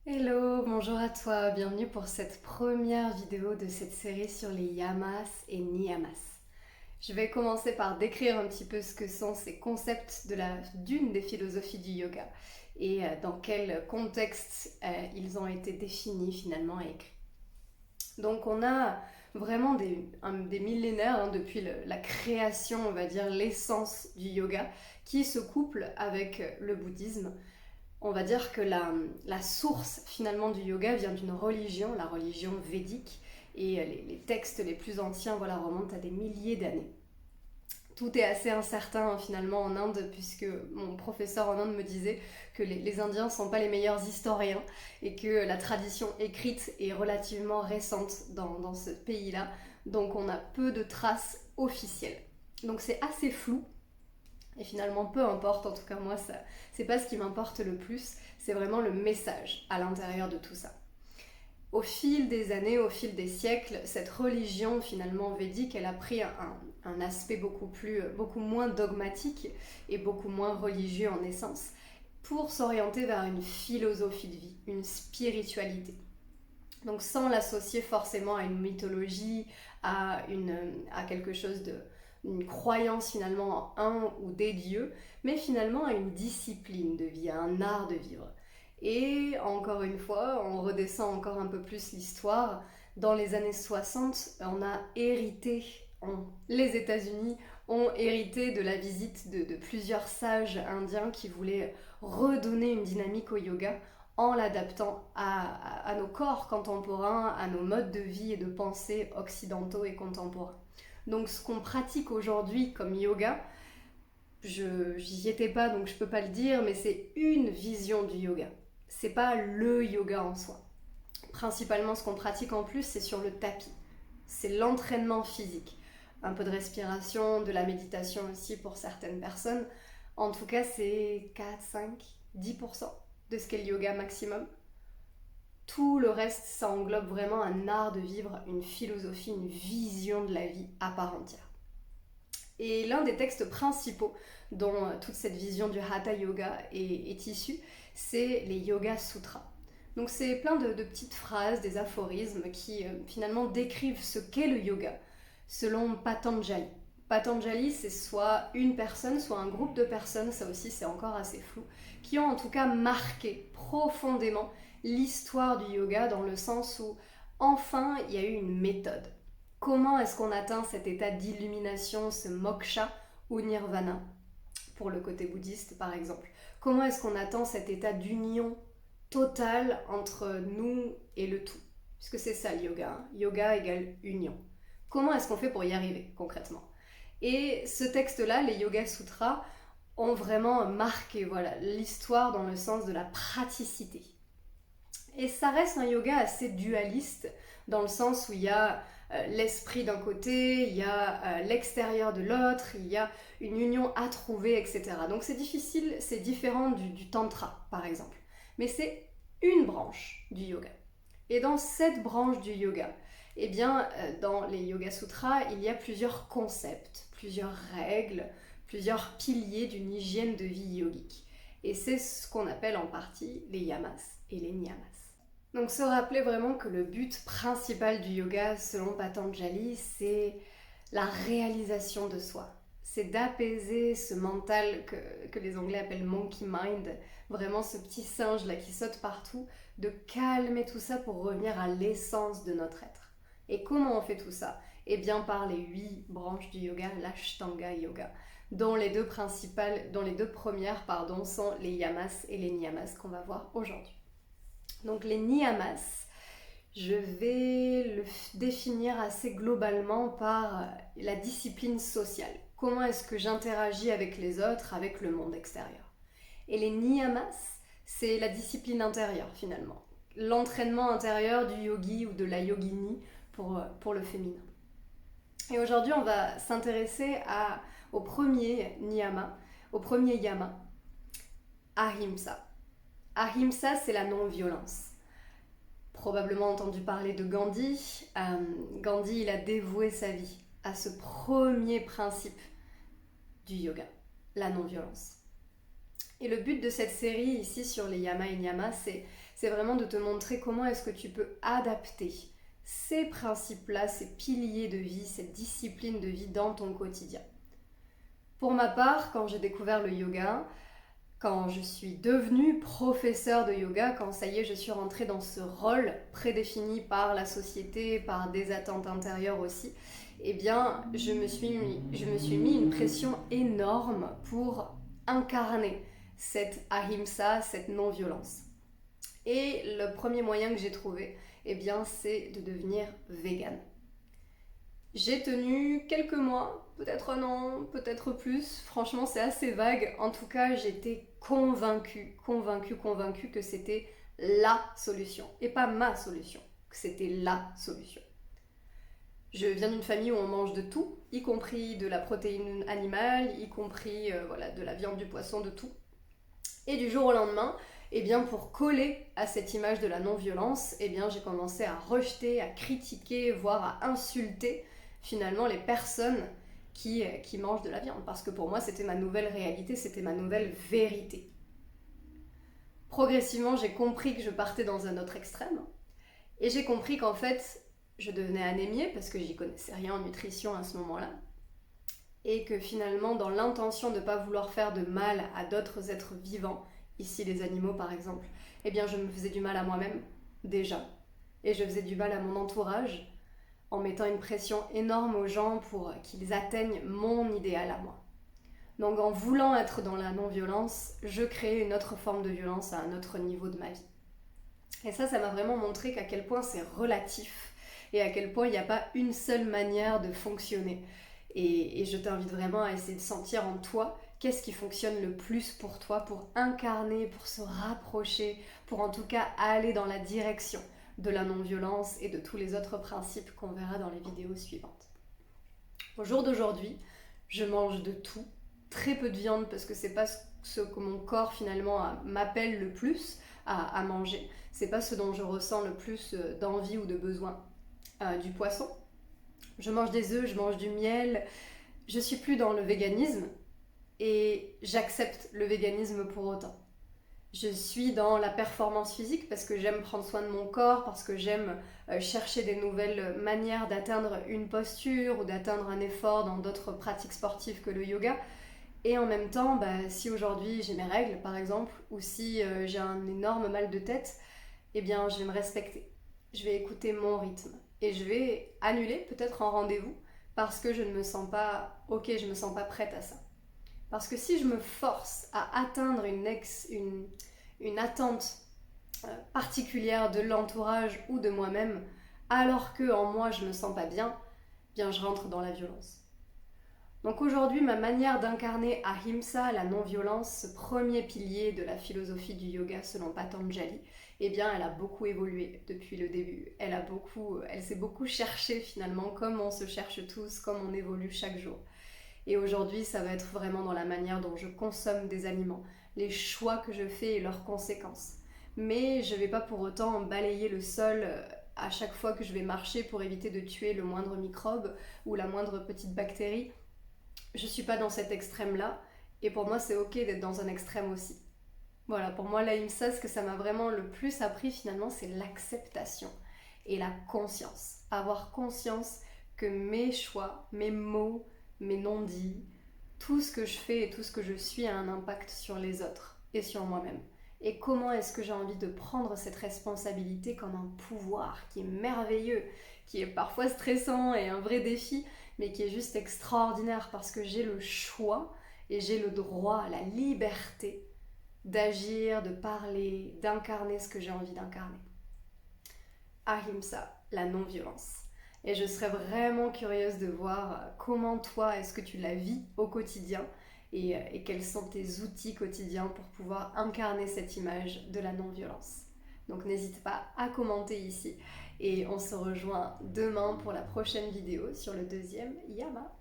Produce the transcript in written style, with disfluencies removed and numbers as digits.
Hello, bonjour à toi, bienvenue pour cette première vidéo de cette série sur les yamas et niyamas. Je vais commencer par décrire un petit peu ce que sont ces concepts d'une des philosophies du yoga et dans quel contexte ils ont été définis finalement et écrits. Donc on a vraiment des millénaires depuis la création, on va dire l'essence du yoga, qui se couple avec le bouddhisme. On va dire que la source finalement du yoga vient d'une religion, la religion védique, et les textes les plus anciens remontent à des milliers d'années. Tout est assez incertain finalement en Inde, puisque mon professeur en Inde me disait que les Indiens ne sont pas les meilleurs historiens et que la tradition écrite est relativement récente dans ce pays-là, donc on a peu de traces officielles. Donc c'est assez flou, et finalement, peu importe, en tout cas moi, ça, c'est pas ce qui m'importe le plus, c'est vraiment le message à l'intérieur de tout ça. Au fil des années, au fil des siècles, cette religion finalement védique, elle a pris un aspect beaucoup moins dogmatique et beaucoup moins religieux en essence, pour s'orienter vers une philosophie de vie, une spiritualité. Donc sans l'associer forcément à une mythologie, à quelque chose une croyance finalement en un ou des dieux, mais finalement à une discipline de vie, à un art de vivre. Et encore une fois, on redescend encore un peu plus l'histoire. Dans les années 60, on a hérité, les États-Unis ont hérité de la visite de plusieurs sages indiens qui voulaient redonner une dynamique au yoga en l'adaptant à nos corps contemporains, à nos modes de vie et de pensée occidentaux et contemporains. Donc ce qu'on pratique aujourd'hui comme yoga, j'y étais pas donc je peux pas le dire, mais c'est une vision du yoga. C'est pas le yoga en soi. Principalement ce qu'on pratique en plus, c'est sur le tapis. C'est l'entraînement physique. Un peu de respiration, de la méditation aussi pour certaines personnes. En tout cas, c'est 4, 5, 10% de ce qu'est le yoga maximum. Tout le reste, ça englobe vraiment un art de vivre, une philosophie, une vision de la vie à part entière. Et l'un des textes principaux dont toute cette vision du Hatha Yoga est issue, c'est les Yoga Sutras. Donc c'est plein de petites phrases, des aphorismes qui finalement décrivent ce qu'est le yoga selon Patanjali. Patanjali, c'est soit une personne, soit un groupe de personnes, ça aussi c'est encore assez flou, qui ont en tout cas marqué profondément l'histoire du yoga dans le sens où enfin il y a eu une méthode. Comment est-ce qu'on atteint cet état d'illumination, ce moksha ou nirvana, pour le côté bouddhiste par exemple? Comment est-ce qu'on atteint cet état d'union totale entre nous et le tout? Puisque c'est ça le yoga, hein. Yoga égale union. Comment est-ce qu'on fait pour y arriver concrètement? Et ce texte-là, les Yoga Sutras, ont vraiment marqué l'histoire dans le sens de la praticité. Et ça reste un yoga assez dualiste, dans le sens où il y a l'esprit d'un côté, il y a l'extérieur de l'autre, il y a une union à trouver, etc. Donc c'est difficile, c'est différent du tantra, par exemple. Mais c'est une branche du yoga. Et dans cette branche du yoga, eh bien, dans les Yoga Sutras, il y a plusieurs concepts, plusieurs règles, plusieurs piliers d'une hygiène de vie yogique. Et c'est ce qu'on appelle en partie les yamas et les niyamas. Donc se rappeler vraiment que le but principal du yoga, selon Patanjali, c'est la réalisation de soi. C'est d'apaiser ce mental que les Anglais appellent monkey mind, vraiment ce petit singe là qui saute partout, de calmer tout ça pour revenir à l'essence de notre être. Et comment on fait tout ça? Eh bien par les 8 branches du yoga, l'Ashtanga Yoga, dont les deux premières sont les yamas et les niyamas qu'on va voir aujourd'hui. Donc les niyamas, je vais le définir assez globalement par la discipline sociale. Comment est-ce que j'interagis avec les autres, avec le monde extérieur? Et les niyamas, c'est la discipline intérieure finalement. L'entraînement intérieur du yogi ou de la yogini pour le féminin. Et aujourd'hui, on va s'intéresser au premier niyama, au premier yama, ahimsa. Ahimsa, c'est la non-violence. Probablement entendu parler de Gandhi. Gandhi, il a dévoué sa vie à ce premier principe du yoga, la non-violence. Et le but de cette série ici sur les yamas et niyamas, c'est vraiment de te montrer comment est-ce que tu peux adapter ces principes-là, ces piliers de vie, cette discipline de vie dans ton quotidien. Pour ma part, quand j'ai découvert le yoga, quand je suis devenue professeure de yoga, quand ça y est, je suis rentrée dans ce rôle prédéfini par la société, par des attentes intérieures aussi, eh bien, je me suis mis une pression énorme pour incarner cette ahimsa, cette non-violence. Et le premier moyen que j'ai trouvé, eh bien, c'est de devenir végane. J'ai tenu quelques mois, peut-être un an, peut-être plus. Franchement, c'est assez vague. En tout cas, j'étais convaincue que c'était la solution. Et pas ma solution, que c'était la solution. Je viens d'une famille où on mange de tout, y compris de la protéine animale, y compris de la viande, du poisson, de tout. Et du jour au lendemain, eh bien, pour coller à cette image de la non-violence, eh bien, j'ai commencé à rejeter, à critiquer, voire à insulter finalement les personnes qui mangent de la viande. Parce que pour moi, c'était ma nouvelle réalité, c'était ma nouvelle vérité. Progressivement, j'ai compris que je partais dans un autre extrême. Et j'ai compris qu'en fait, je devenais anémiée parce que j'y connaissais rien en nutrition à ce moment-là. Et que finalement, dans l'intention de ne pas vouloir faire de mal à d'autres êtres vivants, ici les animaux par exemple, eh bien je me faisais du mal à moi-même, déjà. Et je faisais du mal à mon entourage en mettant une pression énorme aux gens pour qu'ils atteignent mon idéal à moi. Donc en voulant être dans la non-violence, je créais une autre forme de violence à un autre niveau de ma vie. Et ça m'a vraiment montré qu'à quel point c'est relatif et à quel point il n'y a pas une seule manière de fonctionner. Et je t'invite vraiment à essayer de sentir en toi qu'est-ce qui fonctionne le plus pour toi, pour incarner, pour se rapprocher, pour en tout cas aller dans la direction de la non-violence et de tous les autres principes qu'on verra dans les vidéos suivantes. Au jour d'aujourd'hui, je mange de tout, très peu de viande parce que c'est pas ce que mon corps finalement m'appelle le plus à manger. C'est pas ce dont je ressens le plus d'envie ou de besoin. Du poisson. Je mange des œufs, je mange du miel. Je suis plus dans le véganisme et j'accepte le véganisme pour autant. Je suis dans la performance physique parce que j'aime prendre soin de mon corps, parce que j'aime chercher des nouvelles manières d'atteindre une posture ou d'atteindre un effort dans d'autres pratiques sportives que le yoga. Et en même temps, si aujourd'hui j'ai mes règles par exemple, ou si j'ai un énorme mal de tête, eh bien je vais me respecter. Je vais écouter mon rythme. Et je vais annuler peut-être un rendez-vous parce que je ne me sens pas ok, je ne me sens pas prête à ça. Parce que si je me force à atteindre une attente particulière de l'entourage ou de moi-même, alors que en moi je ne me sens pas bien, bien je rentre dans la violence. Donc aujourd'hui, ma manière d'incarner Ahimsa, la non-violence, ce premier pilier de la philosophie du yoga selon Patanjali, eh bien elle a beaucoup évolué depuis le début. Elle s'est beaucoup cherchée finalement, comme on se cherche tous, comme on évolue chaque jour. Et aujourd'hui, ça va être vraiment dans la manière dont je consomme des aliments, les choix que je fais et leurs conséquences. Mais je ne vais pas pour autant balayer le sol à chaque fois que je vais marcher pour éviter de tuer le moindre microbe ou la moindre petite bactérie. Je suis pas dans cet extrême-là, et pour moi c'est ok d'être dans un extrême aussi. Voilà, pour moi l'ahimsa, ce que ça m'a vraiment le plus appris finalement, c'est l'acceptation et la conscience. Avoir conscience que mes choix, mes mots, mes non-dits, tout ce que je fais et tout ce que je suis a un impact sur les autres et sur moi-même. Et comment est-ce que j'ai envie de prendre cette responsabilité comme un pouvoir qui est merveilleux, qui est parfois stressant et un vrai défi, mais qui est juste extraordinaire parce que j'ai le choix et j'ai le droit, la liberté d'agir, de parler, d'incarner ce que j'ai envie d'incarner. Ahimsa, la non-violence. Et je serais vraiment curieuse de voir comment toi, est-ce que tu la vis au quotidien et quels sont tes outils quotidiens pour pouvoir incarner cette image de la non-violence. Donc n'hésite pas à commenter ici et on se rejoint demain pour la prochaine vidéo sur le deuxième Yama.